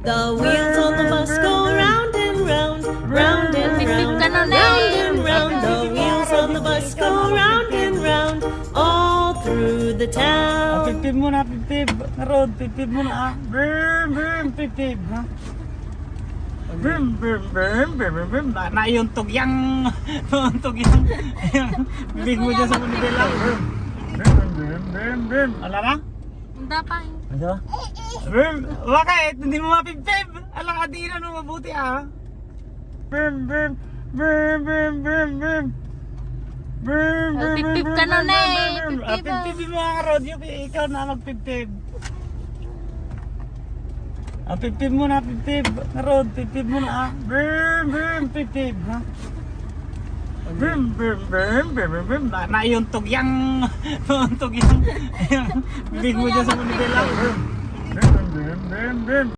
The wheels on the bus go round and round, round and round, round and round. The wheels on the bus go round and round, all through the town. Pipib muna, pipib. Road, pipib muna. Brum, brum, pipib. Brum, brum, brum, brum, brum. Naiuntog yang. Nauntog yang. Bibig mo dyan sa Manibela. Brum, brum, brum, brum, brum. Ala na? Hindi pa. Ano ba? Brum, bakit? Hindi mo mapipib. Ala ka, di na no mabuti ah. Brum, brum, brum, brum, brum, brum. Brum, brum, brum, Pipib ka nun eh. Pipib mo ang road. Ikaw na magpipib. Pipib mo na, pipib. Road, pipib mo na. Brum, brum, pipib. Brum, brum, brum, brum, brum. Naiuntog yang. Nauntog yang. Bibig mo dyan sa Manibela. Brum, brum, brum, brum, brum.